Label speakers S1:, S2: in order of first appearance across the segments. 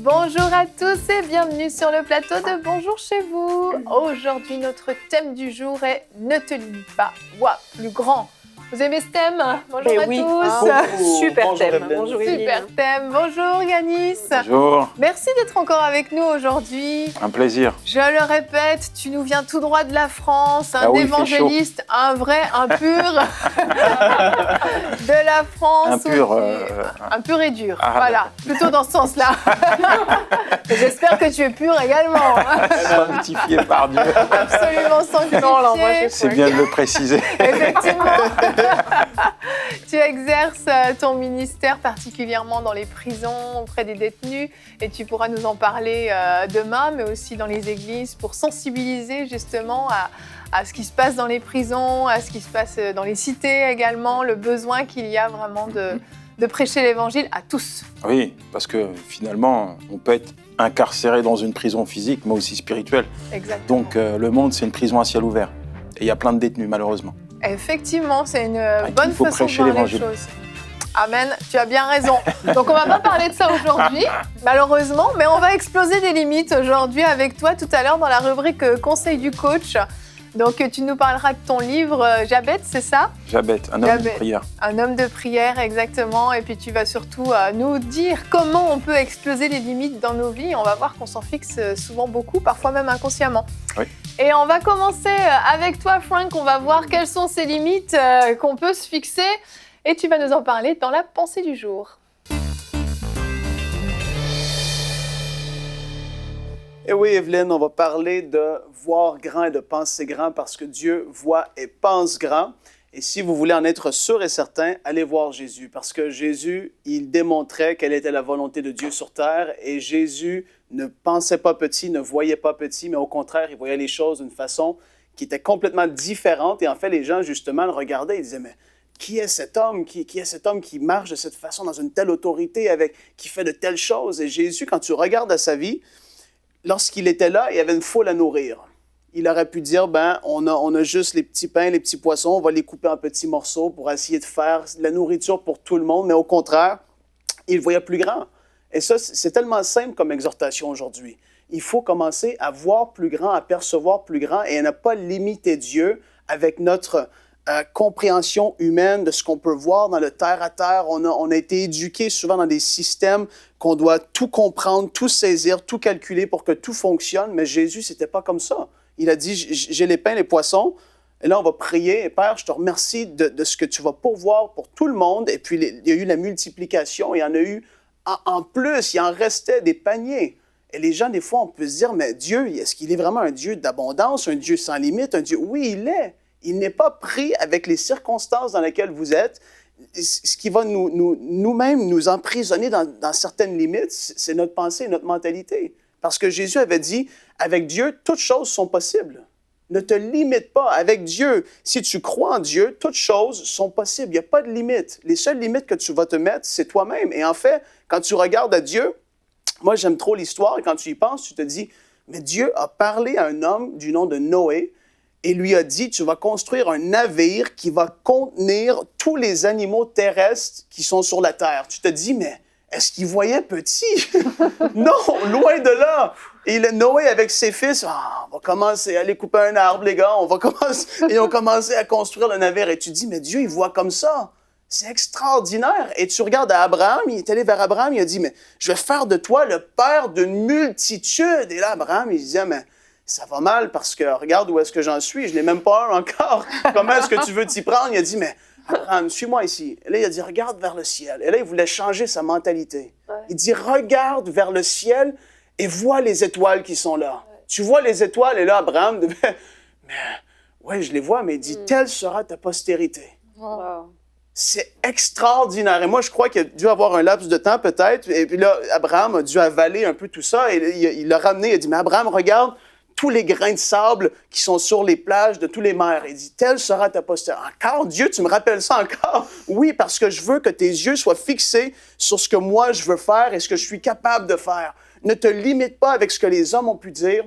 S1: Bonjour à tous et bienvenue sur le plateau de Bonjour chez vous. Aujourd'hui, notre thème du jour est « Ne te limite pas, vois plus grand ». Vous aimez ce thème? Bonjour à tous.
S2: Super
S3: Bonjour,
S2: thème.
S3: Evelyne.
S2: Bonjour Evelyne.
S1: Super thème. Bonjour Yanis.
S3: Bonjour,
S1: Merci d'être encore avec nous aujourd'hui.
S3: un plaisir.
S1: Je le répète, tu nous viens tout droit de la France, un
S3: Ah oui, il fait
S1: évangéliste, un vrai, un pur de la France.
S3: Un pur,
S1: Un pur et dur,
S3: Ah,
S1: voilà, plutôt dans ce sens-là. J'espère que tu es pur également.
S3: Sanctifié par Dieu.
S1: Absolument sanctifié.
S2: Non, alors moi, je
S3: C'est bien de le préciser.
S1: Effectivement. Tu exerces ton ministère particulièrement dans les prisons, auprès des détenus, et tu pourras nous en parler demain, mais aussi dans les églises, pour sensibiliser justement à ce qui se passe dans les prisons, à ce qui se passe dans les cités également, le besoin qu'il y a vraiment de prêcher l'évangile à tous.
S3: Oui, parce que finalement, on peut être incarcéré dans une prison physique, mais aussi spirituelle.
S1: Exactement.
S3: Donc le monde, c'est une prison à ciel ouvert. Et il y a plein de détenus, malheureusement.
S1: Effectivement, c'est une
S3: qui
S1: bonne
S3: il faut
S1: façon de
S3: prêcher
S1: voir les
S3: l'évangile.
S1: choses. Amen, tu as bien raison. Donc on va pas parler de ça aujourd'hui, malheureusement, mais on va exploser des limites aujourd'hui avec toi tout à l'heure dans la rubrique Conseil du coach. Donc tu nous parleras de ton livre Jabet, c'est ça?
S3: Jabet, un homme de
S1: Jabet.
S3: prière.
S1: Un homme de prière, exactement. Et puis tu vas surtout nous dire comment on peut exploser les limites dans nos vies. On va voir qu'on s'en fixe souvent beaucoup, parfois même inconsciemment.
S3: Oui.
S1: Et on va commencer avec toi, Frank. On va voir quelles sont ces limites qu'on peut se fixer. Et tu vas nous en parler dans la pensée du jour.
S4: Et oui, Evelyne, on va parler de voir grand et de penser grand parce que Dieu voit et pense grand. Et si vous voulez en être sûr et certain, allez voir Jésus parce que Jésus, il démontrait quelle était la volonté de Dieu sur terre et Jésus ne pensait pas petit, ne voyait pas petit, mais au contraire, il voyait les choses d'une façon qui était complètement différente. Et en fait, les gens, justement, le regardaient et disaient, mais qui est cet homme? Qui est cet homme qui marche de cette façon, dans une telle autorité, qui fait de telles choses? Et Jésus, quand tu regardes à sa vie, lorsqu'il était là, il y avait une foule à nourrir. Il aurait pu dire, on a juste les petits pains, les petits poissons, on va les couper en petits morceaux pour essayer de faire de la nourriture pour tout le monde. Mais au contraire, il voyait plus grand. Et ça, c'est tellement simple comme exhortation aujourd'hui. Il faut commencer à voir plus grand, à percevoir plus grand et à ne pas limiter Dieu avec notre compréhension humaine de ce qu'on peut voir dans le terre-à-terre. On a été éduqués souvent dans des systèmes qu'on doit tout comprendre, tout saisir, tout calculer pour que tout fonctionne. Mais Jésus, c'était pas comme ça. Il a dit, j'ai les pains, les poissons. Et là, on va prier. Et Père, je te remercie de ce que tu vas pourvoir pour tout le monde. Et puis, il y a eu la multiplication. Il y en a eu en plus. Il en restait des paniers. Et les gens, des fois, on peut se dire, mais Dieu, est-ce qu'il est vraiment un Dieu d'abondance, un Dieu sans limite, un Dieu? Oui, il est. Il n'est pas pris avec les circonstances dans lesquelles vous êtes. Ce qui va nous-mêmes nous emprisonner dans certaines limites, c'est notre pensée et notre mentalité. Parce que Jésus avait dit, avec Dieu, toutes choses sont possibles. Ne te limite pas. Avec Dieu, si tu crois en Dieu, toutes choses sont possibles. Il n'y a pas de limite. Les seules limites que tu vas te mettre, c'est toi-même. Et en fait, quand tu regardes à Dieu, moi, j'aime trop l'histoire. Et quand tu y penses, tu te dis, mais Dieu a parlé à un homme du nom de Noé et lui a dit, tu vas construire un navire qui va contenir tous les animaux terrestres qui sont sur la terre. Tu te dis, mais est-ce qu'il voyait petit? Non, loin de là. Et Noé, avec ses fils, on va commencer à aller couper un arbre, les gars. Ils ont commencé à construire le navire. Et tu te dis, mais Dieu, il voit comme ça. C'est extraordinaire. Et tu regardes à Abraham, il est allé vers Abraham, il a dit, mais je vais faire de toi le père d'une multitude. Et là, Abraham, il disait, mais ça va mal parce que regarde où est-ce que j'en suis, je n'ai même pas un encore. Comment est-ce que tu veux t'y prendre? Il a dit, mais Abraham, suis-moi ici. Et là, il a dit, regarde vers le ciel. Et là, il voulait changer sa mentalité. Ouais. Il dit, regarde vers le ciel et vois les étoiles qui sont là. Ouais. Tu vois les étoiles? Et là, Abraham dit, mais oui, je les vois, mais il dit, telle sera ta postérité. Wow. C'est extraordinaire. Et moi, je crois qu'il a dû avoir un laps de temps, peut-être. Et puis là, Abraham a dû avaler un peu tout ça. Et il l'a ramené. Il a dit, mais Abraham, regarde tous les grains de sable qui sont sur les plages de tous les mers. Il dit, telle sera ta postérité. Encore, Dieu, tu me rappelles ça encore? Oui, parce que je veux que tes yeux soient fixés sur ce que moi, je veux faire et ce que je suis capable de faire. Ne te limite pas avec ce que les hommes ont pu dire.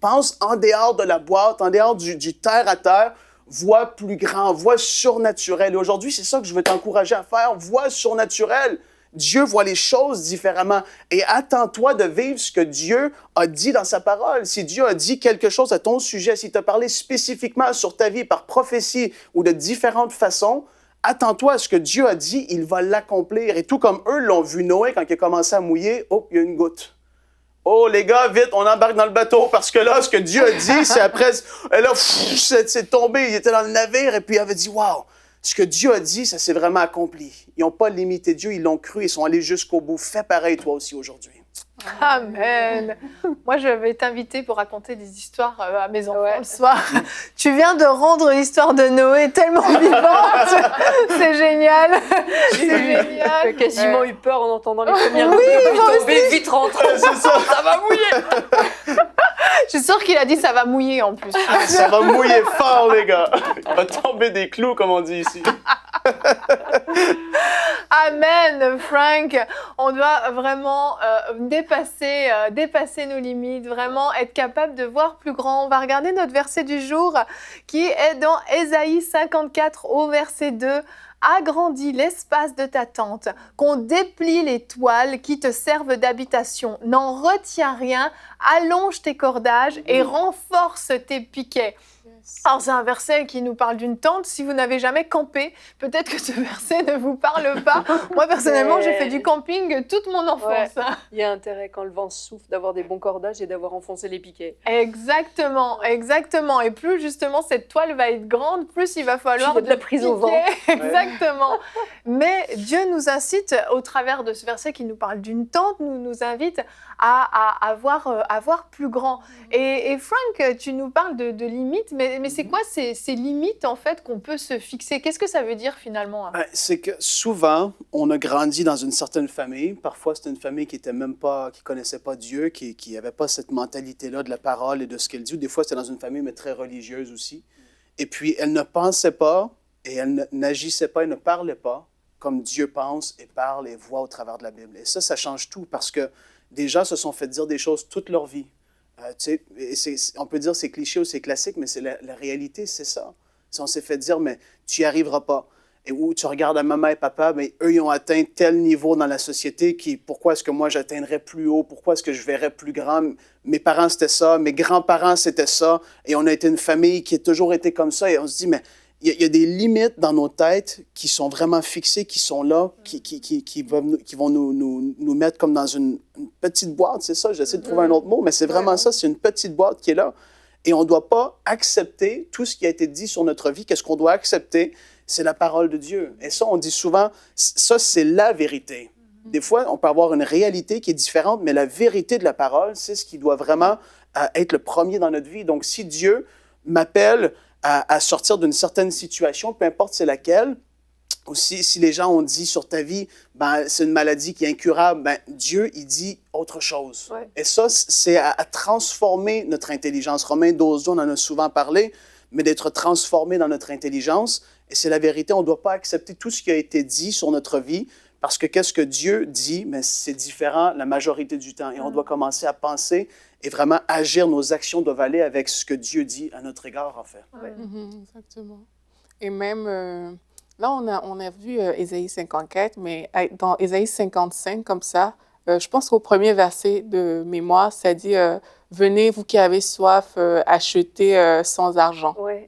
S4: Pense en dehors de la boîte, en dehors du terre-à-terre. Vois plus grand, vois surnaturel. Et aujourd'hui, c'est ça que je veux t'encourager à faire. Vois surnaturel. Dieu voit les choses différemment. Et attends-toi de vivre ce que Dieu a dit dans sa parole. Si Dieu a dit quelque chose à ton sujet, s'il t'a parlé spécifiquement sur ta vie par prophétie ou de différentes façons, attends-toi à ce que Dieu a dit, il va l'accomplir. Et tout comme eux l'ont vu Noé quand il a commencé à mouiller, oh, il y a une goutte. Oh, les gars, vite, on embarque dans le bateau, parce que là, ce que Dieu a dit, c'est après, et là, c'est tombé, il était dans le navire, et puis il avait dit, waouh, ce que Dieu a dit, ça s'est vraiment accompli. Ils n'ont pas limité Dieu, ils l'ont cru, ils sont allés jusqu'au bout. Fais pareil, toi aussi, aujourd'hui.
S1: Amen. Moi, je vais t'inviter pour raconter des histoires à mes enfants le soir. Tu viens de rendre l'histoire de Noé tellement vivante. C'est génial. C'est génial.
S2: J'ai quasiment eu peur en entendant les premières
S1: Oui, moi
S2: tomber, vite rentre.
S4: C'est ça.
S2: Ça va mouiller.
S1: Je suis sûre qu'il a dit ça va mouiller en plus.
S4: Ça va mouiller fort, les gars. Il va tomber des clous, comme on dit ici.
S1: Amen, Frank. On doit vraiment dépasser nos limites, vraiment être capable de voir plus grand. On va regarder notre verset du jour qui est dans Ésaïe 54 au verset 2. Agrandis l'espace de ta tente, qu'on déplie les toiles qui te servent d'habitation. N'en retiens rien, allonge tes cordages et renforce tes piquets. Alors, c'est un verset qui nous parle d'une tente. Si vous n'avez jamais campé, peut-être que ce verset ne vous parle pas. Moi, personnellement, j'ai fait du camping toute mon enfance.
S2: Il y a intérêt, quand le vent souffle, d'avoir des bons cordages et d'avoir enfoncé les piquets.
S1: Exactement, exactement. Et plus, justement, cette toile va être grande, plus il va falloir...
S2: de la prise au vent.
S1: Exactement. Mais Dieu nous incite, au travers de ce verset qui nous parle d'une tente, nous invite à voir plus grand. Et Frank, tu nous parles de limites, mais c'est quoi ces limites, en fait, qu'on peut se fixer? Qu'est-ce que ça veut dire, finalement?
S4: C'est que souvent, on a grandi dans une certaine famille. Parfois, c'était une famille qui connaissait pas Dieu, qui n'avait pas cette mentalité-là de la parole et de ce qu'elle dit. Des fois, c'était dans une famille, mais très religieuse aussi. Et puis, elle ne pensait pas et elle n'agissait pas et ne parlait pas comme Dieu pense et parle et voit au travers de la Bible. Et ça change tout parce que des gens se sont fait dire des choses toute leur vie. On peut dire c'est cliché ou c'est classique, mais c'est la réalité, c'est ça. On s'est fait dire, mais tu n'y arriveras pas. Et où tu regardes à maman et papa, mais eux, ils ont atteint tel niveau dans la société, pourquoi est-ce que moi, j'atteindrais plus haut? Pourquoi est-ce que je verrais plus grand? Mes parents, c'était ça. Mes grands-parents, c'était ça. Et on a été une famille qui a toujours été comme ça. Et on se dit, mais il y a des limites dans nos têtes qui sont vraiment fixées, qui sont là, qui vont nous mettre comme dans une petite boîte, c'est ça, j'essaie de trouver un autre mot, mais c'est vraiment ça, c'est une petite boîte qui est là. Et on ne doit pas accepter tout ce qui a été dit sur notre vie. Qu'est-ce qu'on doit accepter? C'est la parole de Dieu. Et ça, on dit souvent, ça, c'est la vérité. Des fois, on peut avoir une réalité qui est différente, mais la vérité de la parole, c'est ce qui doit vraiment être le premier dans notre vie. Donc, si Dieu m'appelle à sortir d'une certaine situation, peu importe c'est laquelle, ou si les gens ont dit sur ta vie, c'est une maladie qui est incurable, Dieu, il dit autre chose. Ouais. Et ça, c'est à transformer notre intelligence. Romains 12, on en a souvent parlé, mais d'être transformé dans notre intelligence. Et c'est la vérité, on ne doit pas accepter tout ce qui a été dit sur notre vie, parce que qu'est-ce que Dieu dit, mais c'est différent la majorité du temps. Et on doit commencer à penser et vraiment agir, nos actions doivent aller avec ce que Dieu dit à notre égard, en fait.
S1: Ouais.
S5: Exactement. Et même, là, on a vu Ésaïe 54, mais dans Ésaïe 55, comme ça, je pense qu'au premier verset de mémoire, ça dit « Venez, vous qui avez soif, achetez sans argent.
S2: Ouais. »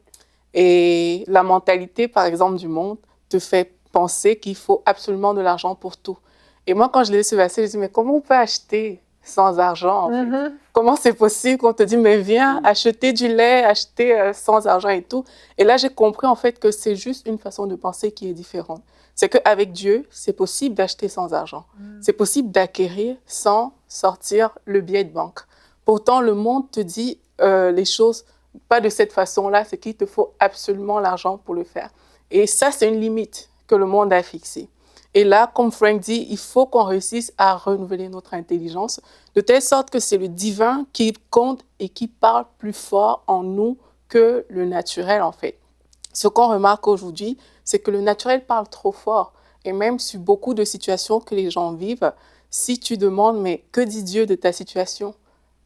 S5: Et la mentalité, par exemple, du monde te fait penser qu'il faut absolument de l'argent pour tout. Et moi, quand je lis ce verset, je dis « Mais comment on peut acheter sans argent, en fait. Comment c'est possible qu'on te dit, mais viens acheter du lait, acheter sans argent et tout. Et là, j'ai compris en fait que c'est juste une façon de penser qui est différente. C'est qu'avec Dieu, c'est possible d'acheter sans argent. C'est possible d'acquérir sans sortir le billet de banque. Pourtant, le monde te dit les choses pas de cette façon-là, c'est qu'il te faut absolument l'argent pour le faire. Et ça, c'est une limite que le monde a fixée. Et là, comme Frank dit, il faut qu'on réussisse à renouveler notre intelligence, de telle sorte que c'est le divin qui compte et qui parle plus fort en nous que le naturel, en fait. Ce qu'on remarque aujourd'hui, c'est que le naturel parle trop fort. Et même sur beaucoup de situations que les gens vivent, si tu demandes, mais que dit Dieu de ta situation?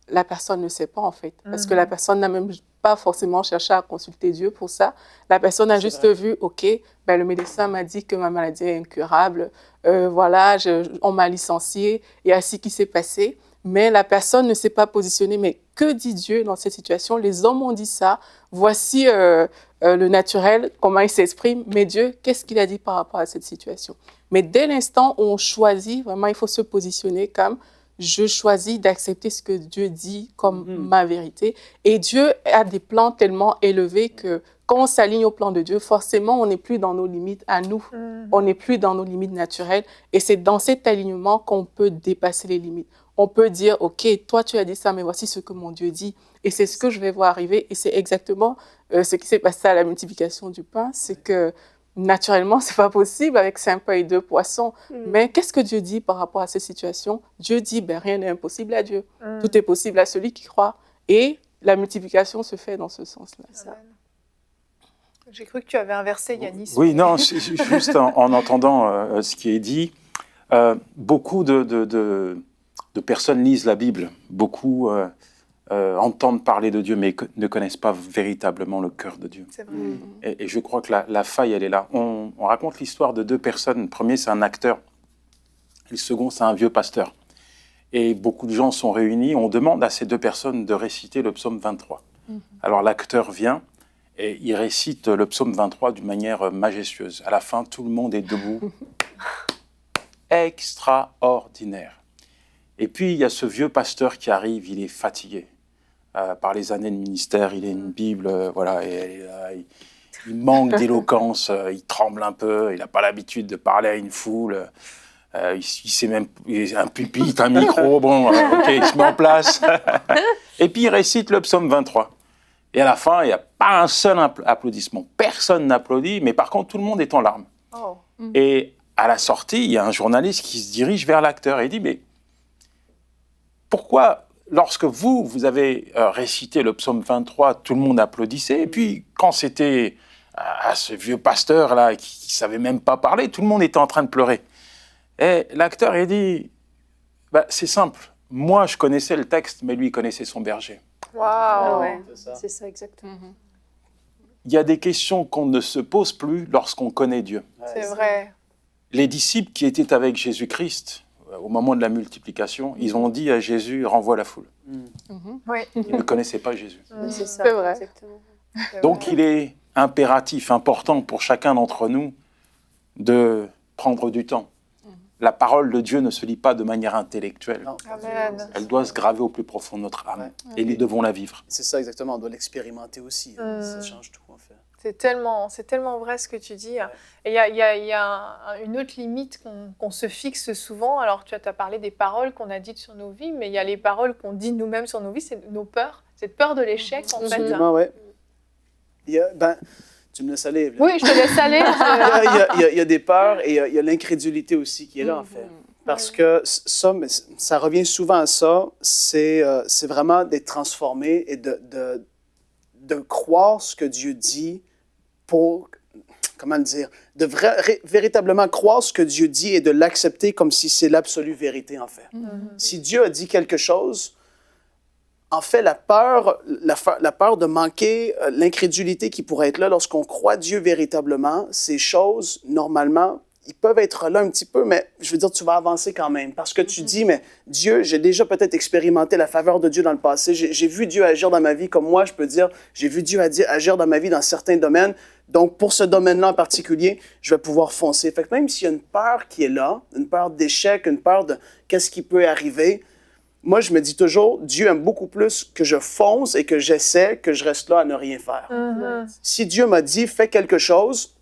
S5: la personne ne sait pas, en fait. Parce que la personne n'a même pas forcément cherché à consulter Dieu pour ça. La personne a juste vu, OK, ben, le médecin m'a dit que ma maladie est incurable. Voilà, on m'a licencié. Il y a ci qui s'est passé. Mais la personne ne s'est pas positionnée. Mais que dit Dieu dans cette situation? Les hommes ont dit ça. Voici le naturel, comment il s'exprime. Mais Dieu, qu'est-ce qu'il a dit par rapport à cette situation? Mais dès l'instant où on choisit, vraiment, il faut se positionner comme je choisis d'accepter ce que Dieu dit comme ma vérité. Et Dieu a des plans tellement élevés que quand on s'aligne au plan de Dieu, forcément, on n'est plus dans nos limites à nous. On n'est plus dans nos limites naturelles. Et c'est dans cet alignement qu'on peut dépasser les limites. On peut dire, OK, toi, tu as dit ça, mais voici ce que mon Dieu dit. Et c'est ce que je vais voir arriver. Et c'est exactement ce qui s'est passé à la multiplication du pain. C'est que naturellement, ce n'est pas possible avec 5 pains et 2 poissons. Mais qu'est-ce que Dieu dit par rapport à cette situation? Dieu dit, ben, rien n'est impossible à Dieu. Tout est possible à celui qui croit. Et la multiplication se fait dans ce sens-là.
S1: J'ai cru que tu avais inversé, Yanis.
S3: Oui, non, juste en entendant ce qui est dit, beaucoup de personnes lisent la Bible, beaucoup entendent parler de Dieu, mais ne connaissent pas véritablement le cœur de Dieu.
S1: C'est vrai.
S3: Et je crois que la faille, elle est là. On raconte l'histoire de 2 personnes. Le premier, c'est un acteur. Le second, c'est un vieux pasteur. Et beaucoup de gens sont réunis. On demande à ces 2 personnes de réciter le psaume 23. Alors l'acteur vient et il récite le psaume 23 d'une manière majestueuse. À la fin, tout le monde est debout. Extraordinaire. Et puis, il y a ce vieux pasteur qui arrive, il est fatigué par les années de ministère, il a une Bible, voilà, et il manque d'éloquence, il tremble un peu, il n'a pas l'habitude de parler à une foule, il sait même, il a un pupitre, un micro, bon, OK, il se met en place. Et puis, il récite le psaume 23. Et à la fin, il n'y a pas un seul applaudissement. Personne n'applaudit, mais par contre, tout le monde est en larmes.
S1: Oh.
S3: Et à la sortie, il y a un journaliste qui se dirige vers l'acteur et dit, mais pourquoi, lorsque vous avez récité le psaume 23, tout le monde applaudissait, et puis quand c'était à ce vieux pasteur-là qui ne savait même pas parler, tout le monde était en train de pleurer. Et l'acteur, il dit, bah, c'est simple, moi je connaissais le texte, mais lui il connaissait son berger.
S1: Waouh.
S2: Ah ouais, c'est ça exactement.
S3: Il y a des questions qu'on ne se pose plus lorsqu'on connaît Dieu.
S1: C'est vrai.
S3: Les disciples qui étaient avec Jésus-Christ, au moment de la multiplication, ils ont dit à Jésus, renvoie la foule.
S1: Oui.
S3: Ils ne connaissaient pas Jésus.
S2: C'est ça,
S5: C'est vrai.
S2: exactement.
S3: Donc il est impératif, important pour chacun d'entre nous de prendre du temps. La parole de Dieu ne se lit pas de manière intellectuelle.
S4: Non.
S1: Amen.
S3: Elle doit se graver au plus profond de notre âme. Et nous devons la vivre.
S4: C'est ça exactement, on doit l'expérimenter aussi. Ça change tout en fait.
S1: C'est tellement vrai ce que tu dis. Et il y a une autre limite qu'on se fixe souvent. Alors, tu as parlé des paroles qu'on a dites sur nos vies, mais il y a les paroles qu'on dit nous-mêmes sur nos vies, c'est nos peurs. Cette peur de l'échec, en fait.
S4: Absolument, oui. Tu me laisses aller, Evelyne.
S1: Oui, je te laisse aller.
S4: Il y a des peurs et il y a l'incrédulité aussi qui est là, en fait. Parce que ça revient souvent à ça, c'est vraiment d'être transformé et de croire ce que Dieu dit pour, comment le dire, de véritablement croire ce que Dieu dit et de l'accepter comme si c'est l'absolue vérité, en fait. Si Dieu a dit quelque chose, en fait, la peur de manquer, l'incrédulité qui pourrait être là lorsqu'on croit Dieu véritablement, ces choses, normalement, ils peuvent être là un petit peu, mais je veux dire, tu vas avancer quand même. Parce que tu dis, mais Dieu, j'ai déjà peut-être expérimenté la faveur de Dieu dans le passé. J'ai vu Dieu agir dans ma vie, comme moi, je peux dire, j'ai vu Dieu agir dans ma vie dans certains domaines. Donc, pour ce domaine-là en particulier, je vais pouvoir foncer. Fait que même s'il y a une peur qui est là, une peur d'échec, une peur de qu'est-ce qui peut arriver, moi, je me dis toujours, Dieu aime beaucoup plus que je fonce et que j'essaie que je reste là à ne rien faire. Si Dieu m'a dit, fais quelque chose,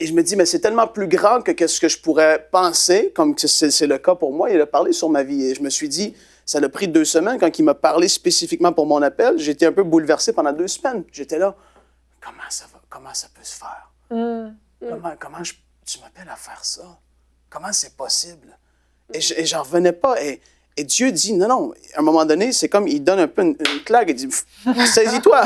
S4: et je me dis, mais c'est tellement plus grand que ce que je pourrais penser, comme c'est le cas pour moi. Il a parlé sur ma vie. Et je me suis dit, ça a pris 2 semaines. Quand il m'a parlé spécifiquement pour mon appel, j'étais un peu bouleversé pendant 2 semaines. J'étais là, comment ça peut se faire? Comment tu m'appelles à faire ça? Comment c'est possible? Et j'en revenais pas. Et Dieu dit, non, à un moment donné, c'est comme, il donne un peu une claque, il dit, saisis-toi.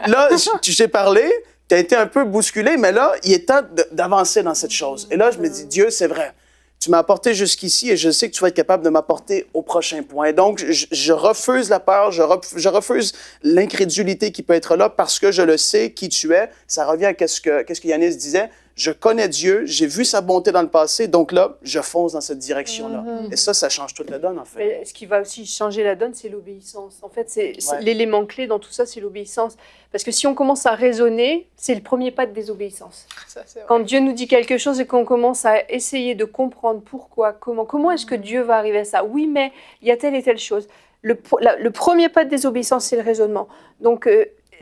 S4: Là, j'ai parlé, tu as été un peu bousculé, mais là, il est temps d'avancer dans cette chose. Et là, je me dis, Dieu, c'est vrai. tu m'as apporté jusqu'ici et je sais que tu vas être capable de m'apporter au prochain point. Donc, je refuse la peur, je refuse l'incrédulité qui peut être là parce que je le sais qui tu es. Ça revient à qu'est-ce que Yanis disait. Je connais Dieu, j'ai vu sa bonté dans le passé, donc là, je fonce dans cette direction-là. Et ça change toute la donne, en fait.
S2: Mais ce qui va aussi changer la donne, c'est l'obéissance. En fait, c'est
S4: Ouais.
S2: l'élément clé dans tout ça, c'est l'obéissance. Parce que si on commence à raisonner, c'est le premier pas de désobéissance.
S1: Ça, c'est vrai.
S2: Quand Dieu nous dit quelque chose et qu'on commence à essayer de comprendre pourquoi, comment est-ce que Dieu va arriver à ça? Oui, mais il y a telle et telle chose. Le premier pas de désobéissance, c'est le raisonnement. Donc,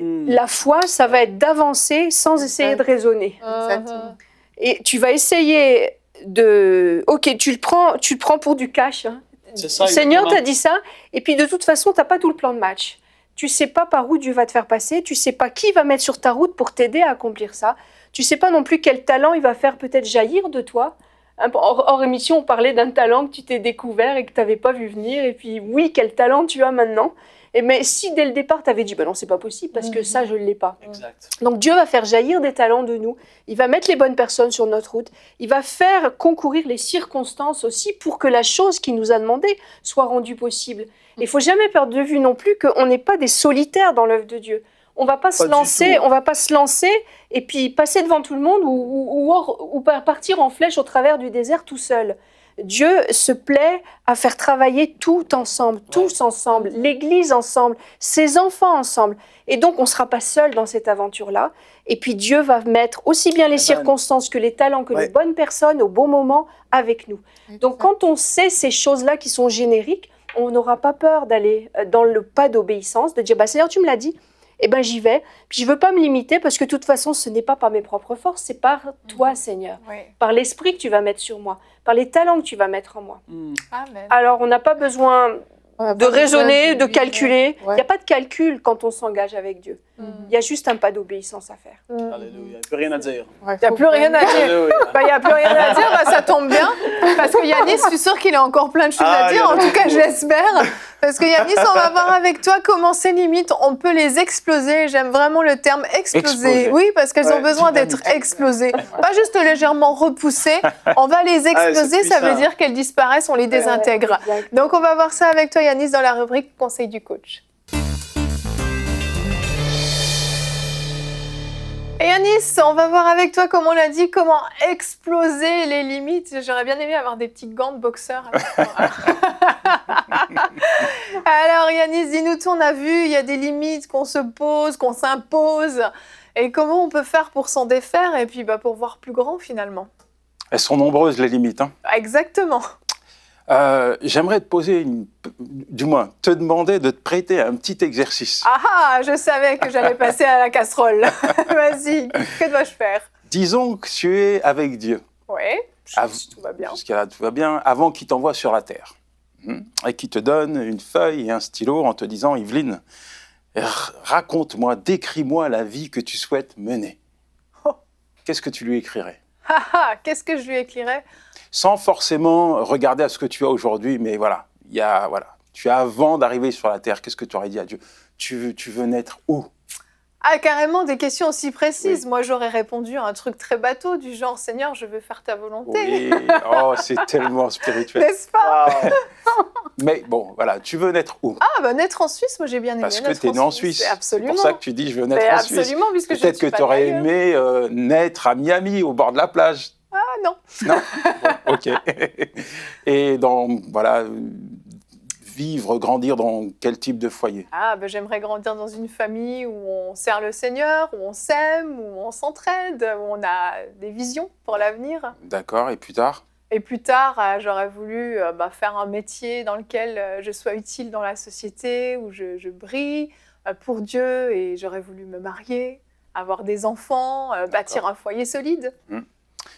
S2: la foi, ça va être d'avancer sans essayer de raisonner.
S5: Exactement.
S2: Et tu vas essayer de... Ok, tu le prends pour du cash. Hein.
S4: C'est ça,
S2: Le Seigneur
S4: exactement.
S2: t'a dit ça, et puis de toute façon, tu n'as pas tout le plan de match. Tu ne sais pas par où Dieu va te faire passer, tu ne sais pas qui va mettre sur ta route pour t'aider à accomplir ça. Tu ne sais pas non plus quel talent il va faire peut-être jaillir de toi. Hors émission, on parlait d'un talent que tu t'es découvert et que tu n'avais pas vu venir. Et puis oui, quel talent tu as maintenant. Mais si dès le départ, tu avais dit, non, c'est pas possible parce que ça, je ne l'ai pas.
S4: Exact.
S2: Donc Dieu va faire jaillir des talents de nous. Il va mettre les bonnes personnes sur notre route. Il va faire concourir les circonstances aussi pour que la chose qu'il nous a demandée soit rendue possible. Il ne faut jamais perdre de vue non plus qu'on n'est pas des solitaires dans l'œuvre de Dieu. On va pas se
S4: du
S2: lancer,
S4: tout.
S2: on va pas se lancer et puis passer devant tout le monde ou partir en flèche au travers du désert tout seul. Dieu se plaît à faire travailler tout ensemble, tous ensemble, l'Église ensemble, ses enfants ensemble. Et donc, on ne sera pas seul dans cette aventure-là. Et puis, Dieu va mettre aussi bien les circonstances que les talents, que les bonnes personnes au bon moment avec nous. Donc, quand on sait ces choses-là qui sont génériques, on n'aura pas peur d'aller dans le pas d'obéissance, de dire « Seigneur, tu me l'as dit ». Eh bien, j'y vais. Puis, je ne veux pas me limiter parce que de toute façon, ce n'est pas par mes propres forces, c'est par toi, Seigneur.
S1: Oui.
S2: Par l'esprit que tu vas mettre sur moi, par les talents que tu vas mettre en moi.
S1: Amen.
S2: Alors, on n'a pas besoin de raisonner, de calculer. Il
S5: Ouais.
S2: n'y a pas de calcul quand on s'engage avec Dieu. Il y a juste un pas d'obéissance à faire.
S4: Alléluia. Il n'y a plus rien à dire.
S5: Ouais,
S1: Il n'y a
S5: faut
S1: plus rien à dire.
S4: Alléluia.
S1: Il n'y a plus rien à dire, ça tombe bien. Parce que Yanis, je suis sûre qu'il a encore plein de choses à
S4: Ah,
S1: dire.
S4: il y en a
S1: En tout cas,
S4: beaucoup.
S1: je l'espère. Parce que Yanis, on va voir avec toi comment ces limites, on peut les exploser. J'aime vraiment le terme exploser.
S3: Exploser.
S1: Oui, parce qu'elles ont
S4: Ouais,
S1: besoin d'être explosées. Pas juste légèrement repoussées. On va les exploser,
S4: c'est
S1: ça veut
S4: puissant.
S1: dire qu'elles disparaissent, on les désintègre.
S2: Exact.
S1: Donc, on va voir ça avec toi, Yanis, dans la rubrique Conseil du coach. Et Yanis, on va voir avec toi, comme on l'a dit, comment exploser les limites. J'aurais bien aimé avoir des petits gants de boxeur. avec moi. Alors Yanis, dis-nous tout, on a vu, il y a des limites qu'on se pose, qu'on s'impose. Et comment on peut faire pour s'en défaire et puis pour voir plus grand finalement.
S3: Elles sont nombreuses, les limites. Hein.
S1: Exactement.
S3: J'aimerais te poser, du moins, te demander de te prêter à un petit exercice.
S1: Ah, je savais que j'allais passer à la casserole. Vas-y, que dois-je faire?
S3: Disons que tu es avec Dieu.
S1: Oui, tout va bien.
S3: Jusqu'à là, tout va bien, avant qu'il t'envoie sur la terre. Et qu'il te donne une feuille et un stylo en te disant, Yveline, raconte-moi, décris-moi la vie que tu souhaites mener.
S1: Oh.
S3: Qu'est-ce que tu lui écrirais?
S1: Qu'est-ce que je lui écrirais?
S3: Sans forcément regarder à ce que tu as aujourd'hui, mais voilà, tu as avant d'arriver sur la terre, qu'est-ce que tu aurais dit à Dieu? Tu veux naître où?
S1: Ah, carrément, des questions aussi précises.
S3: Oui.
S1: Moi, j'aurais répondu à un truc très bateau, du genre, Seigneur, je veux faire ta volonté.
S3: Oui, oh, c'est tellement spirituel.
S1: N'est-ce pas?
S4: Wow.
S3: Mais bon, voilà, tu veux naître où?
S1: Ah, naître en Suisse, moi j'ai bien aimé.
S3: Parce que
S1: naître
S3: tu es né en Suisse. C'est
S1: Absolument.
S3: pour ça que tu dis, je veux naître
S1: Mais
S3: en Suisse.
S1: absolument, puisque je ne
S3: Peut-être
S1: suis
S3: que
S1: pas
S3: tu aurais
S1: d'ailleurs.
S3: aimé naître à Miami, au bord de la plage.
S1: Ah non.
S3: Non. Bon, ok. Et vivre, grandir dans quel type de foyer?
S1: Ah, j'aimerais grandir dans une famille où on sert le Seigneur, où on s'aime, où on s'entraide, où on a des visions pour l'avenir.
S3: D'accord, et plus tard?
S1: Et plus tard, j'aurais voulu faire un métier dans lequel je sois utile dans la société, où je brille pour Dieu, et j'aurais voulu me marier, avoir des enfants, bâtir un foyer solide.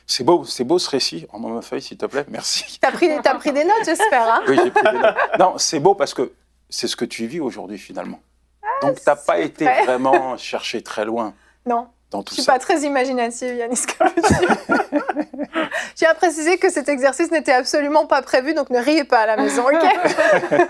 S3: C'est beau ce récit. Rends-moi ma feuille, s'il te plaît. Merci.
S1: T'as pris des notes, j'espère, hein?
S3: Oui, j'ai pris des notes. Non, c'est beau parce que c'est ce que tu vis aujourd'hui, finalement. Donc, tu n'as pas été
S1: super.
S3: vraiment chercher très loin
S1: Non.
S3: dans tout
S1: Je suis
S3: ça.
S1: pas très imaginative, Yanis, comme je Je tiens à préciser que cet exercice n'était absolument pas prévu, donc ne riez pas à la maison, ok?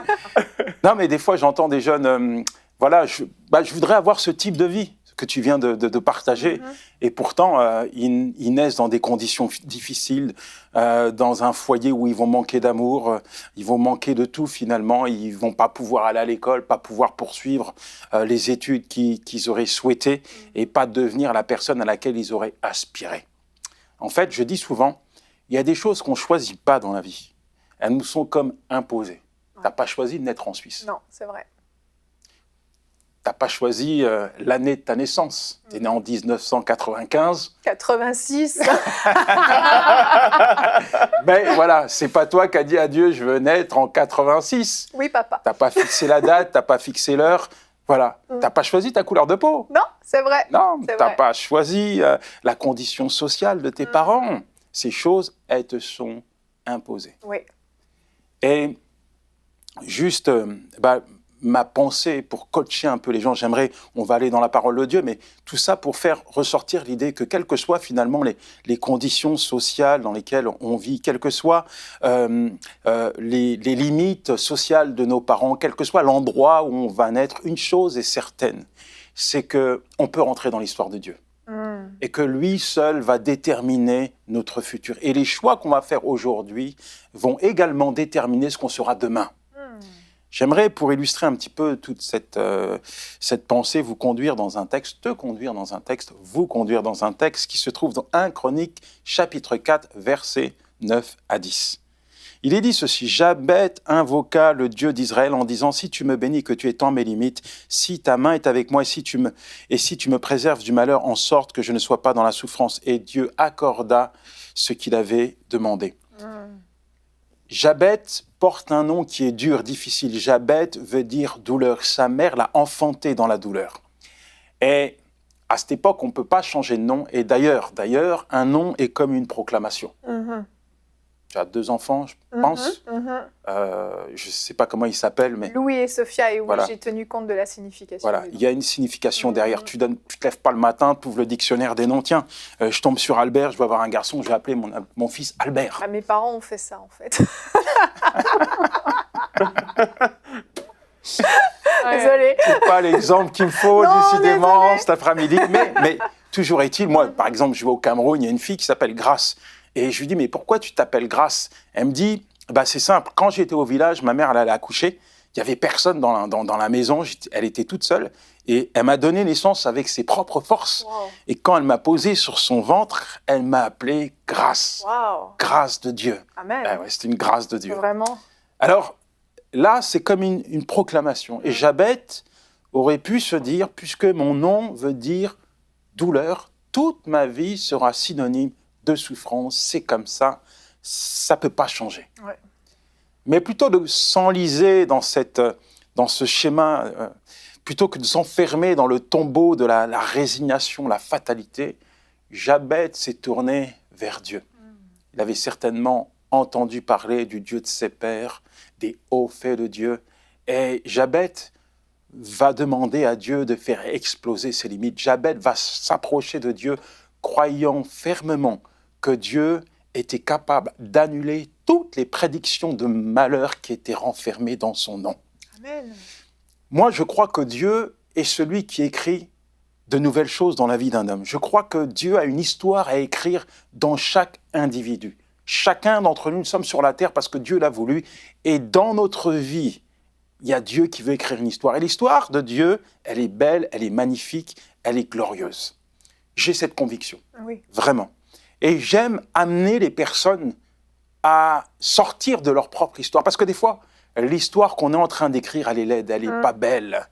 S3: Non, mais des fois, j'entends des jeunes... je voudrais avoir ce type de vie que tu viens de partager. Et pourtant, ils naissent dans des conditions difficiles, dans un foyer où ils vont manquer d'amour, ils vont manquer de tout finalement. Ils vont pas pouvoir aller à l'école, pas pouvoir poursuivre les études qu'ils auraient souhaitées et pas devenir la personne à laquelle ils auraient aspiré. En fait, je dis souvent, il y a des choses qu'on choisit pas dans la vie. Elles nous sont comme imposées. T'as pas choisi de naître en Suisse.
S1: Non, c'est vrai.
S3: T'as pas choisi l'année de ta naissance. Tu es né en 1995.
S1: 86.
S3: Ben voilà, c'est pas toi qui as dit à Dieu, je veux naître en 86.
S1: Oui, papa.
S3: T'as pas fixé la date, t'as pas fixé l'heure. Voilà. T'as pas choisi ta couleur de peau.
S1: Non, c'est vrai.
S3: Non,
S1: C'est
S3: t'as
S1: vrai.
S3: pas choisi la condition sociale de tes parents. Ces choses, elles te sont imposées.
S1: Oui.
S3: Et juste, ma pensée pour coacher un peu les gens, on va aller dans la parole de Dieu, mais tout ça pour faire ressortir l'idée que quelles que soient finalement les conditions sociales dans lesquelles on vit, quelles que soient les limites sociales de nos parents, quel que soit l'endroit où on va naître, une chose est certaine, c'est qu'on peut rentrer dans l'histoire de Dieu. Et que lui seul va déterminer notre futur. Et les choix qu'on va faire aujourd'hui vont également déterminer ce qu'on sera demain. J'aimerais, pour illustrer un petit peu toute cette pensée, vous conduire dans un texte qui se trouve dans 1 Chroniques, chapitre 4, versets 9 à 10. Il est dit ceci, « Jabet invoqua le Dieu d'Israël en disant, si tu me bénis, que tu étends mes limites, si ta main est avec moi, et si tu me préserves du malheur, en sorte que je ne sois pas dans la souffrance. » Et Dieu accorda ce qu'il avait demandé. Jabet porte un nom qui est dur, difficile. Jabet veut dire douleur. Sa mère l'a enfanté dans la douleur. Et à cette époque, on ne peut pas changer de nom. Et d'ailleurs, un nom est comme une proclamation. Tu as 2 enfants, je pense. Je ne sais pas comment ils s'appellent, mais...
S1: Louis et Sophia, et oui,
S3: Voilà.
S1: J'ai tenu compte de la signification.
S3: Voilà, il y a une signification derrière. Tu te lèves pas le matin, tu ouvres le dictionnaire des noms. Tiens, je tombe sur Albert, je dois avoir un garçon, je vais appeler mon fils Albert.
S1: Ah, mes parents ont fait ça, en fait. Désolée.
S3: C'est pas l'exemple qu'il me faut,
S1: Non,
S3: décidément,
S1: désolé.
S3: cet après-midi. Mais toujours est-il, moi, par exemple, je vais au Cameroun, il y a une fille qui s'appelle Grace. Et je lui dis, mais pourquoi tu t'appelles Grace? Elle me dit, c'est simple, quand j'étais au village, ma mère, elle allait accoucher, il n'y avait personne dans la maison, elle était toute seule, et elle m'a donné naissance avec ses propres forces.
S1: Wow.
S3: Et quand elle m'a posé sur son ventre, elle m'a appelé Grâce.
S1: Wow.
S3: Grâce de Dieu.
S1: Amen.
S3: Ah ouais, c'est une grâce de Dieu.
S1: Vraiment.
S3: Alors, là, c'est comme une proclamation. Et Jabet aurait pu se dire, puisque mon nom veut dire douleur, toute ma vie sera synonyme de souffrance, c'est comme ça ne peut pas changer.
S1: Ouais.
S3: Mais plutôt de s'enliser dans ce schéma, plutôt que de s'enfermer dans le tombeau de la résignation, la fatalité, Jabet s'est tourné vers Dieu. Il avait certainement entendu parler du Dieu de ses pères, des hauts faits de Dieu, et Jabet va demander à Dieu de faire exploser ses limites. Jabet va s'approcher de Dieu, croyant fermement que Dieu était capable d'annuler toutes les prédictions de malheur qui étaient renfermées dans son nom.
S1: Amen.
S3: Moi, je crois que Dieu est celui qui écrit de nouvelles choses dans la vie d'un homme. Je crois que Dieu a une histoire à écrire dans chaque individu. Chacun d'entre nous sommes sur la terre parce que Dieu l'a voulu. Et dans notre vie, il y a Dieu qui veut écrire une histoire. Et l'histoire de Dieu, elle est belle, elle est magnifique, elle est glorieuse. J'ai cette conviction,
S1: Oui.
S3: vraiment. Et j'aime amener les personnes à sortir de leur propre histoire. Parce que des fois, l'histoire qu'on est en train d'écrire, elle est laide, elle n'est pas belle.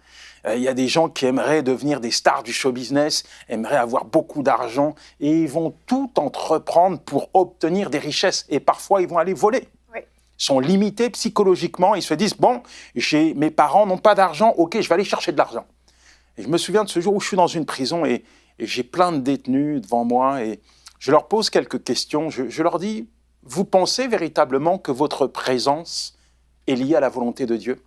S3: Il y a des gens qui aimeraient devenir des stars du show business, aimeraient avoir beaucoup d'argent, et ils vont tout entreprendre pour obtenir des richesses. Et parfois, ils vont aller voler.
S1: Oui.
S3: Ils sont limités psychologiquement. Ils se disent, bon, mes parents n'ont pas d'argent, ok, je vais aller chercher de l'argent. Et je me souviens de ce jour où je suis dans une prison et j'ai plein de détenus devant moi et je leur pose quelques questions. Je leur dis, vous pensez véritablement que votre présence est liée à la volonté de Dieu?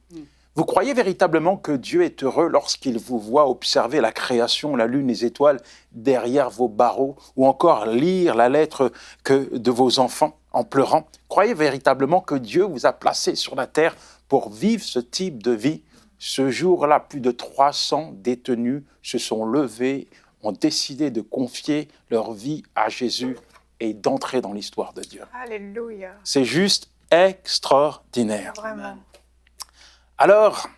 S3: Vous croyez véritablement que Dieu est heureux lorsqu'il vous voit observer la création, la lune, les étoiles derrière vos barreaux ou encore lire la lettre de vos enfants en pleurant? Croyez véritablement que Dieu vous a placé sur la terre pour vivre ce type de vie Ce jour-là, plus de 300 détenus se sont levés, ont décidé de confier leur vie à Jésus et d'entrer dans l'histoire de Dieu.
S1: Alléluia.
S3: C'est juste extraordinaire.
S1: Vraiment.
S3: Alors,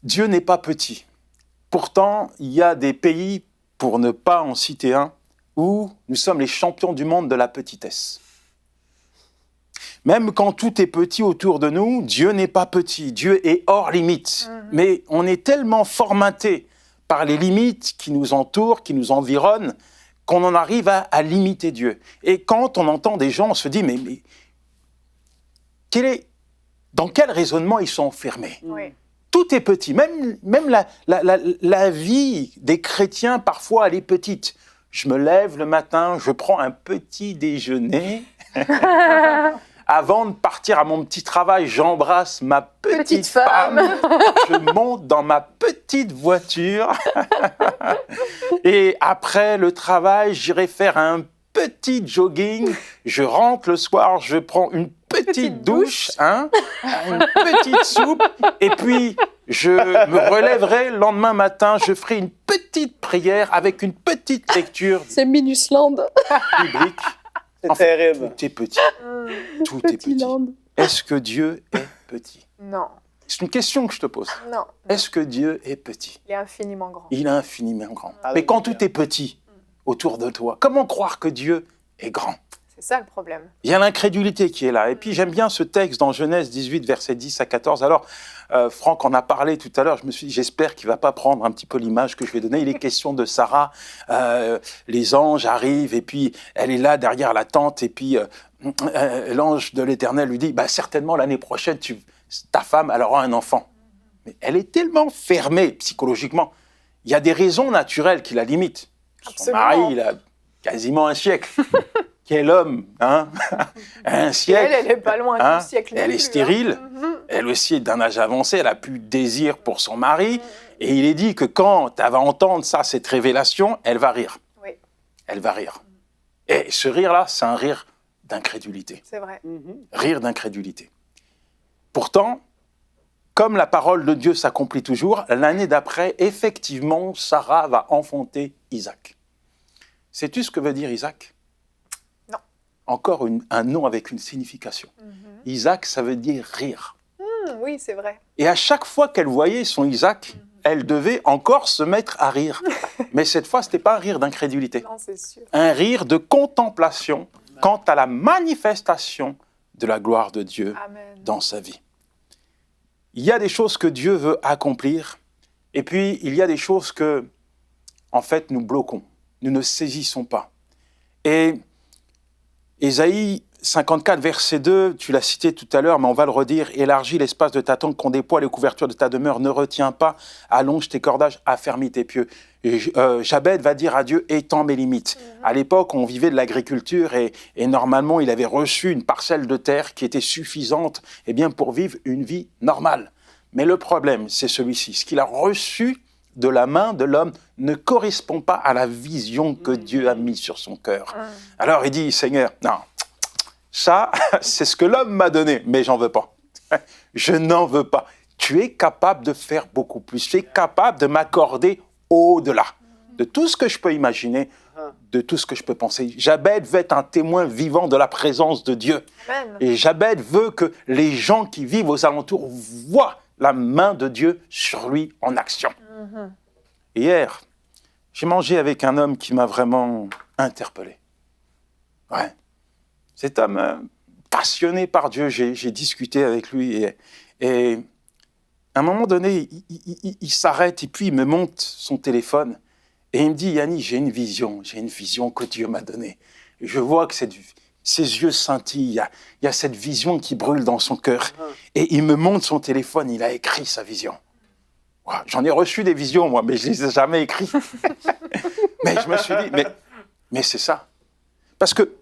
S3: Dieu n'est pas petit. Pourtant, il y a des pays, pour ne pas en citer un, où nous sommes les champions du monde de la petitesse. Même quand tout est petit autour de nous, Dieu n'est pas petit. Dieu est hors limite. Mais on est tellement formaté par les limites qui nous entourent, qui nous environnent, qu'on en arrive à limiter Dieu. Et quand on entend des gens, on se dit, mais dans quel raisonnement ils sont enfermés ?
S1: Oui.
S3: Tout est petit. Même la vie des chrétiens, parfois, elle est petite. Je me lève le matin, je prends un petit déjeuner. Avant de partir à mon petit travail, j'embrasse ma petite femme. Je monte dans ma petite voiture. Et après le travail, j'irai faire un petit jogging. Je rentre le soir, je prends une petite douche, une petite soupe. Et puis, je me relèverai le lendemain matin, je ferai une petite prière avec une petite lecture
S2: C'est Minusland.
S3: biblique.
S4: C'est terrible.
S3: Tout est petit. Tout est petit.
S2: Land.
S3: Est-ce que Dieu est petit ?
S1: Non,
S3: C'est une question que je te pose.
S1: non.
S3: Est-ce que Dieu est petit ?
S1: Il est infiniment grand.
S3: Il est infiniment grand.
S4: Alléluia.
S3: Mais quand tout est petit autour de toi, comment croire que Dieu est grand ?
S1: C'est ça le problème.
S3: Il y a l'incrédulité qui est là. Et puis j'aime bien ce texte dans Genèse 18, versets 10 à 14. Alors, Franck en a parlé tout à l'heure. Je me suis dit, j'espère qu'il ne va pas prendre un petit peu l'image que je vais donner. Il est question de Sarah. Les anges arrivent et puis elle est là derrière la tente. Et puis l'ange de l'Éternel lui dit, certainement l'année prochaine, ta femme, elle aura un enfant. Mais elle est tellement fermée psychologiquement. Il y a des raisons naturelles qui la limitent. Son
S1: Absolument.
S3: mari, il a quasiment un siècle. Quel homme, hein? Un siècle.
S1: Elle n'est pas loin
S3: hein?
S1: du siècle.
S3: Elle
S1: non
S3: est
S1: plus,
S3: stérile.
S1: hein.
S3: Elle aussi est d'un âge avancé. Elle a plus de désir pour son mari. Et il est dit que quand elle va entendre ça, cette révélation, elle va rire.
S1: Oui,
S3: Elle va rire. Et ce rire-là, c'est un rire d'incrédulité.
S1: c'est vrai.
S3: Rire d'incrédulité. Pourtant, comme la parole de Dieu s'accomplit toujours, l'année d'après, effectivement, Sarah va enfanter Isaac. Sais-tu ce que veut dire Isaac?
S1: Non.
S3: Encore un nom avec une signification. Isaac, ça veut dire rire.
S1: Oui, c'est vrai.
S3: Et à chaque fois qu'elle voyait son Isaac, elle devait encore se mettre à rire. Mais cette fois, ce n'était pas un rire d'incrédulité.
S1: Non, c'est sûr.
S3: Un rire de contemplation quant à la manifestation de la gloire de Dieu
S1: Amen.
S3: dans sa vie. Il y a des choses que Dieu veut accomplir, et puis il y a des choses que, en fait, nous bloquons, nous ne saisissons pas. Et Ésaïe 54, verset 2, tu l'as cité tout à l'heure, mais on va le redire, « Élargis l'espace de ta tente, qu'on déploie les couvertures de ta demeure, ne retiens pas, allonge tes cordages, affermis tes pieux. » Jabed va dire à Dieu, « Étends mes limites. » À l'époque, on vivait de l'agriculture et normalement, il avait reçu une parcelle de terre qui était suffisante pour vivre une vie normale. Mais le problème, c'est celui-ci. Ce qu'il a reçu de la main de l'homme ne correspond pas à la vision que Dieu a mise sur son cœur. Alors il dit, « Seigneur, non, ça, c'est ce que l'homme m'a donné, mais j'en veux pas. Je n'en veux pas. Tu es capable de faire beaucoup plus. Tu es capable de m'accorder au-delà de tout ce que je peux imaginer, de tout ce que je peux penser. » Jabed veut être un témoin vivant de la présence de Dieu.
S1: Amen.
S3: Et Jabed veut que les gens qui vivent aux alentours voient la main de Dieu sur lui en action. Hier, j'ai mangé avec un homme qui m'a vraiment interpellé. Ouais. Cet homme passionné par Dieu, j'ai discuté avec lui et à un moment donné, il s'arrête et puis il me montre son téléphone et il me dit, Yanni, j'ai une vision que Dieu m'a donnée. Et je vois que ses yeux scintillent, il y a cette vision qui brûle dans son cœur. Et il me montre son téléphone, il a écrit sa vision. Wow, j'en ai reçu des visions, moi, mais je ne les ai jamais écrites. Mais je me suis dit, mais c'est ça. Parce que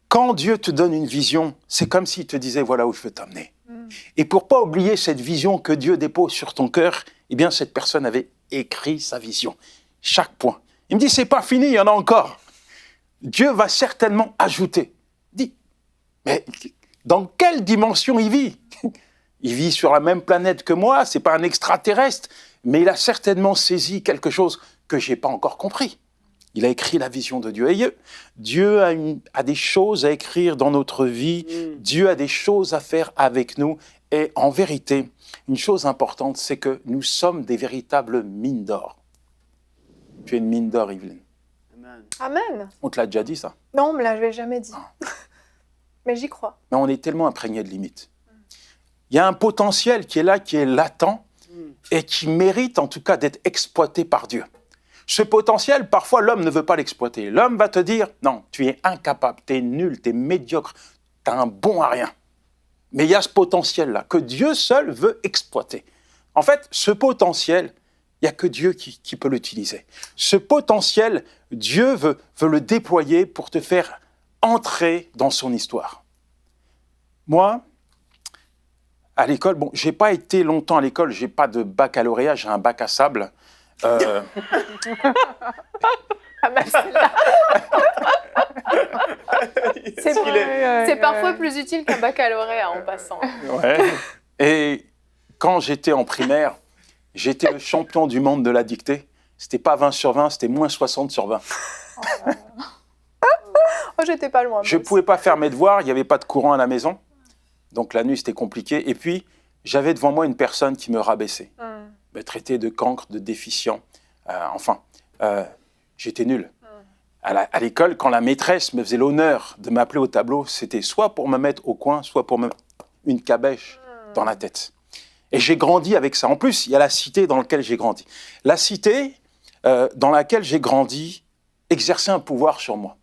S3: quand Dieu te donne une vision, c'est comme s'il te disait, voilà où je veux t'emmener. Et pour ne pas oublier cette vision que Dieu dépose sur ton cœur, cette personne avait écrit sa vision. Chaque point. Il me dit, c'est pas fini, il y en a encore. Dieu va certainement ajouter. Il dit, mais dans quelle dimension il vit? Il vit sur la même planète que moi, c'est pas un extraterrestre, mais il a certainement saisi quelque chose que j'ai pas encore compris. Il a écrit la vision de Dieu. Et Dieu a des choses à écrire dans notre vie. Dieu a des choses à faire avec nous. Et en vérité, une chose importante, c'est que nous sommes des véritables mines d'or. Tu es une mine d'or, Yveline.
S4: Amen.
S1: Amen.
S3: On te l'a déjà dit, ça?
S1: Non, on me l'avait jamais dit. Mais j'y crois.
S3: Mais on est tellement imprégné de limites. Il y a un potentiel qui est là, qui est latent, et qui mérite en tout cas d'être exploité par Dieu. Ce potentiel, parfois, l'homme ne veut pas l'exploiter. L'homme va te dire, non, tu es incapable, tu es nul, tu es médiocre, tu as un bon à rien. Mais il y a ce potentiel-là que Dieu seul veut exploiter. En fait, ce potentiel, il n'y a que Dieu qui peut l'utiliser. Ce potentiel, Dieu veut le déployer pour te faire entrer dans son histoire. Moi, à l'école, bon, je n'ai pas été longtemps à l'école, je n'ai pas de baccalauréat, j'ai un bac à sable.
S1: Ah bah celle-là. C'est parfois plus utile qu'un baccalauréat en passant.
S3: Ouais. Et quand j'étais en primaire, j'étais le champion du monde de la dictée. C'était pas 20 sur 20, c'était moins 60 sur 20.
S1: Oh, j'étais pas loin.
S3: Je ne pouvais pas faire mes devoirs, il n'y avait pas de courant à la maison. Donc la nuit, c'était compliqué. Et puis, j'avais devant moi une personne qui me rabaissait, me traitait de cancre, de déficient. J'étais nul. À l'école, quand la maîtresse me faisait l'honneur de m'appeler au tableau, c'était soit pour me mettre au coin, soit pour me mettre une cabèche dans la tête. Et j'ai grandi avec ça. En plus, il y a la cité dans laquelle j'ai grandi. La cité dans laquelle j'ai grandi exerçait un pouvoir sur moi.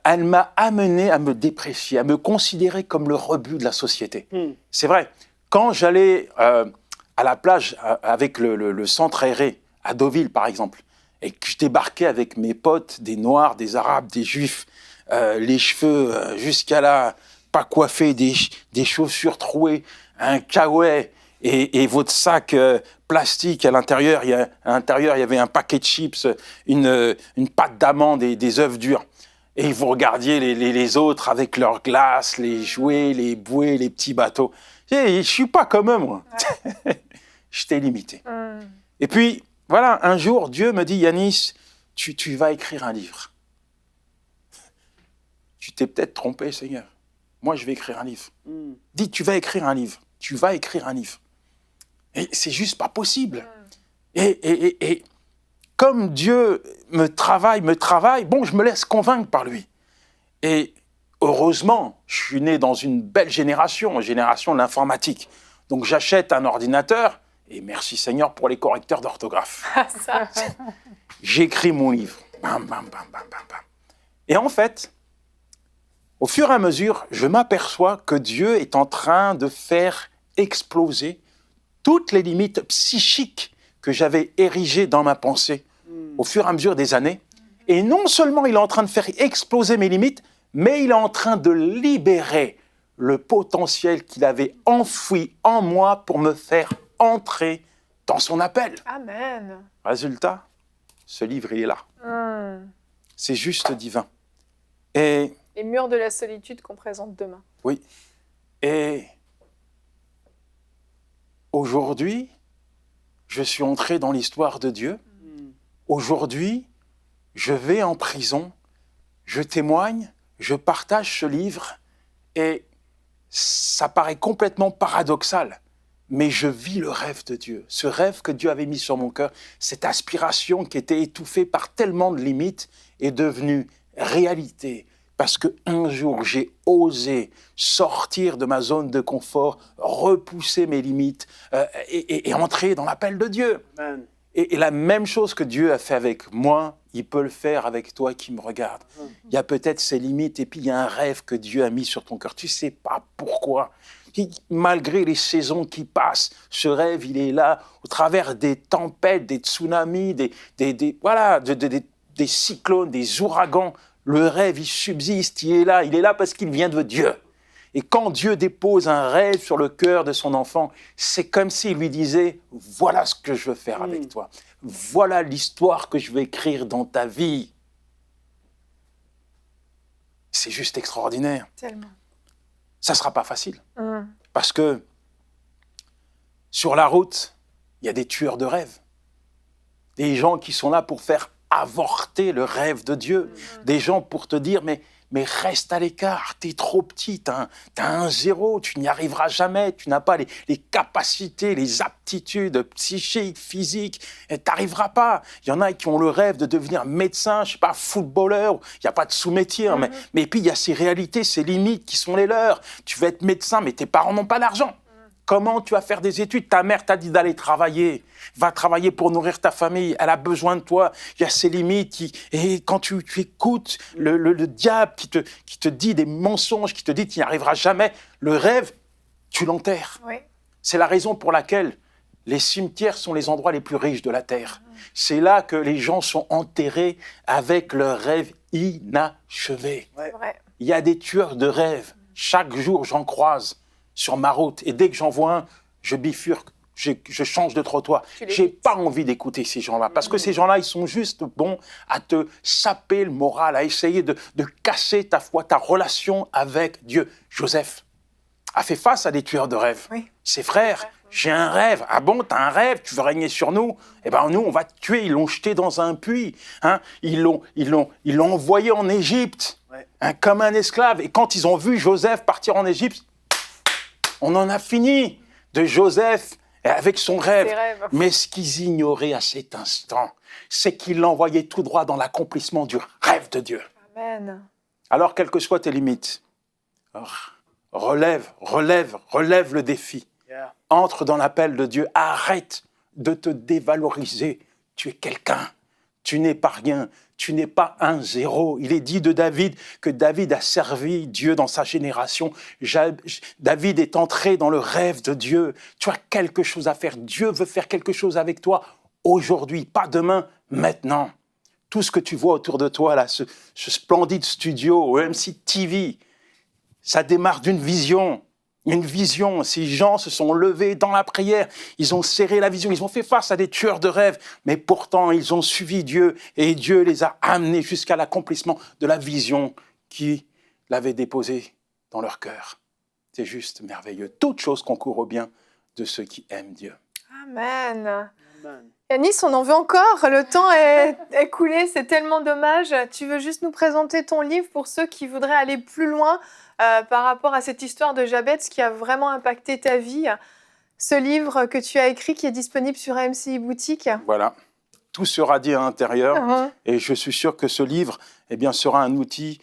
S3: Elle m'a amené à me déprécier, à me considérer comme le rebut de la société. C'est vrai, quand j'allais à la plage avec le centre aéré, à Deauville par exemple, et que je débarquais avec mes potes, des Noirs, des Arabes, des Juifs, les cheveux jusqu'à là, pas coiffés, des chaussures trouées, un caouet et votre sac plastique à l'intérieur, il y avait un paquet de chips, une pâte d'amande et des œufs durs. Et vous regardiez les autres avec leurs glaces, les jouets, les bouées, les petits bateaux. Je ne suis pas comme eux, moi. J'étais limité. Et puis, voilà, un jour, Dieu me dit, Yanis, tu vas écrire un livre. Tu t'es peut-être trompé, Seigneur. Moi, je vais écrire un livre. Dis, tu vas écrire un livre. Tu vas écrire un livre. Et c'est juste pas possible. Et comme Dieu me travaille, bon, je me laisse convaincre par lui. Et heureusement, je suis né dans une belle génération de l'informatique. Donc j'achète un ordinateur, et merci Seigneur pour les correcteurs d'orthographe.
S1: Ça.
S3: J'écris mon livre. Bam, bam, bam, bam, bam, bam. Et en fait, au fur et à mesure, je m'aperçois que Dieu est en train de faire exploser toutes les limites psychiques que j'avais érigées dans ma pensée au fur et à mesure des années. Et non seulement il est en train de faire exploser mes limites, mais il est en train de libérer le potentiel qu'il avait enfoui en moi pour me faire entrer dans son appel.
S1: Amen.
S3: Résultat, ce livre, il est là. C'est juste divin. Et
S1: Les murs de la solitude qu'on présente demain.
S3: oui. Et aujourd'hui, je suis entré dans l'histoire de Dieu. Aujourd'hui, je vais en prison, je témoigne, je partage ce livre et ça paraît complètement paradoxal, mais je vis le rêve de Dieu, ce rêve que Dieu avait mis sur mon cœur, cette aspiration qui était étouffée par tellement de limites est devenue réalité. Parce qu'un jour, j'ai osé sortir de ma zone de confort, repousser mes limites et entrer dans l'appel de Dieu.
S4: Amen.
S3: Et la même chose que Dieu a fait avec moi, il peut le faire avec toi qui me regarde. Il y a peut-être ses limites et puis il y a un rêve que Dieu a mis sur ton cœur. Tu ne sais pas pourquoi. Malgré les saisons qui passent, ce rêve, il est là au travers des tempêtes, des tsunamis, des cyclones, des ouragans. Le rêve, il subsiste, il est là parce qu'il vient de Dieu. Et quand Dieu dépose un rêve sur le cœur de son enfant, c'est comme s'il lui disait « Voilà ce que je veux faire avec toi. Voilà l'histoire que je vais écrire dans ta vie. » C'est juste extraordinaire.
S1: Tellement.
S3: Ça ne sera pas facile. Parce que Sur la route, il y a des tueurs de rêves. Des gens qui sont là pour faire avorter le rêve de Dieu. Des gens pour te dire, mais reste à l'écart, t'es trop petit, t'as un zéro, tu n'y arriveras jamais, tu n'as pas les capacités, les aptitudes psychiques, physiques, et t'arriveras pas. Il y en a qui ont le rêve de devenir médecin, je sais pas, footballeur, il n'y a pas de sous-métier, hein, mais puis il y a ces réalités, ces limites qui sont les leurs. Tu veux être médecin, mais tes parents n'ont pas d'argent. Comment tu vas faire des études? Ta mère t'a dit d'aller travailler. Va travailler pour nourrir ta famille. Elle a besoin de toi. Il y a ses limites. Et quand tu écoutes le diable qui te dit des mensonges, qui te dit que tu n'y arriveras jamais, le rêve, tu l'enterres.
S1: Oui.
S3: C'est la raison pour laquelle les cimetières sont les endroits les plus riches de la terre. C'est là que les gens sont enterrés avec leurs rêves inachevés.
S1: C'est vrai.
S3: Il y a des tueurs de rêves. Chaque jour, j'en croise sur ma route. Et dès que j'en vois un, je bifurque, je change de trottoir. J'ai pas envie d'écouter ces gens-là. Parce que ces gens-là, ils sont juste bons à te saper le moral, à essayer de casser ta foi, ta relation avec Dieu. Joseph a fait face à des tueurs de rêves.
S1: Oui.
S3: Ses frères, j'ai un rêve. Ah bon, t'as un rêve, tu veux régner sur nous? Eh bien, nous, on va te tuer. Ils l'ont jeté dans un puits. Hein? Ils l'ont envoyé en Égypte, comme un esclave. Et quand ils ont vu Joseph partir en Égypte, on en a fini de Joseph avec son rêve. Mais ce qu'ils ignoraient à cet instant, c'est qu'il l'envoyait tout droit dans l'accomplissement du rêve de Dieu.
S1: Amen.
S3: Alors, quelles que soient tes limites, relève le défi.
S4: Yeah.
S3: Entre dans l'appel de Dieu. Arrête de te dévaloriser. Tu es quelqu'un. Tu n'es pas rien. Tu n'es pas un zéro. Il est dit de David que David a servi Dieu dans sa génération. David est entré dans le rêve de Dieu. Tu as quelque chose à faire. Dieu veut faire quelque chose avec toi aujourd'hui, pas demain, maintenant. Tout ce que tu vois autour de toi, là, ce splendide studio, au MC TV, ça démarre d'une vision. Une vision. Ces gens se sont levés dans la prière. Ils ont serré la vision. Ils ont fait face à des tueurs de rêves. Mais pourtant, ils ont suivi Dieu. Et Dieu les a amenés jusqu'à l'accomplissement de la vision qu'il avait déposée dans leur cœur. C'est juste merveilleux. Toute chose concourt au bien de ceux qui aiment Dieu.
S1: Amen.
S4: Amen.
S1: Yanis, on en veut encore. Le temps est écoulé. C'est tellement dommage. Tu veux juste nous présenter ton livre pour ceux qui voudraient aller plus loin par rapport à cette histoire de Jabez qui a vraiment impacté ta vie. Ce livre que tu as écrit qui est disponible sur AMCI Boutique.
S3: Voilà. Tout sera dit à l'intérieur. Et je suis sûr que ce livre sera un outil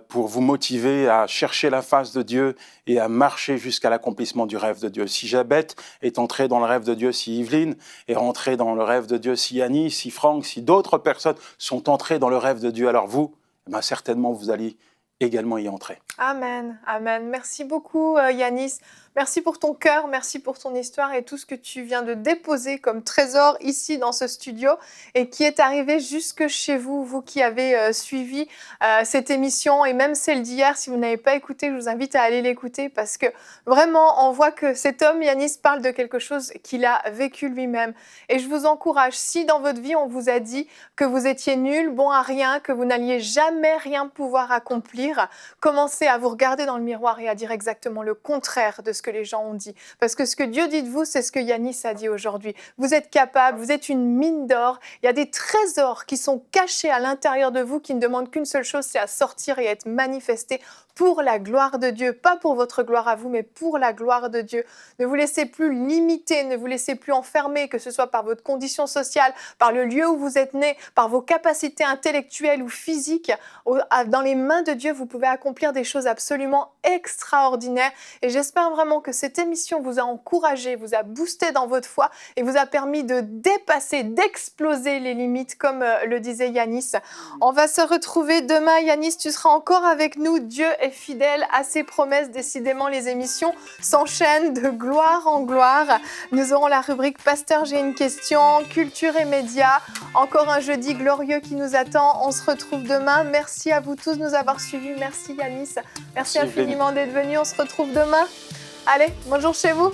S3: pour vous motiver à chercher la face de Dieu et à marcher jusqu'à l'accomplissement du rêve de Dieu. Si Jabez est entré dans le rêve de Dieu, si Yveline est rentrée dans le rêve de Dieu, si Yannis, si Franck, si d'autres personnes sont entrées dans le rêve de Dieu, alors vous, certainement, vous allez également y entrer.
S1: Amen, amen. Merci beaucoup, Yanis. Merci pour ton cœur, merci pour ton histoire et tout ce que tu viens de déposer comme trésor ici dans ce studio et qui est arrivé jusque chez vous, vous qui avez suivi cette émission et même celle d'hier. Si vous n'avez pas écouté, je vous invite à aller l'écouter parce que vraiment, on voit que cet homme, Yanis, parle de quelque chose qu'il a vécu lui-même. Et je vous encourage, si dans votre vie, on vous a dit que vous étiez nul, bon à rien, que vous n'alliez jamais rien pouvoir accomplir, commencez à vous regarder dans le miroir et à dire exactement le contraire de ce que les gens ont dit. Parce que ce que Dieu dit de vous, c'est ce que Yanis a dit aujourd'hui. Vous êtes capable, vous êtes une mine d'or. Il y a des trésors qui sont cachés à l'intérieur de vous qui ne demandent qu'une seule chose, c'est à sortir et à être manifestés pour la gloire de Dieu. Pas pour votre gloire à vous, mais pour la gloire de Dieu. Ne vous laissez plus limiter, ne vous laissez plus enfermer, que ce soit par votre condition sociale, par le lieu où vous êtes né, par vos capacités intellectuelles ou physiques. Dans les mains de Dieu, vous pouvez accomplir des choses absolument extraordinaires. Et j'espère vraiment que cette émission vous a encouragé, vous a boosté dans votre foi et vous a permis de dépasser, d'exploser les limites, comme le disait Yanis. On va se retrouver demain. Yanis, tu seras encore avec nous. Dieu est fidèle à ses promesses. Décidément, les émissions s'enchaînent de gloire en gloire. Nous aurons la rubrique Pasteur, j'ai une question, culture et médias. Encore un jeudi glorieux qui nous attend. On se retrouve demain. Merci à vous tous de nous avoir suivis. Merci Yanis. Merci infiniment d'être venu. On se retrouve demain. Allez, bonjour chez vous.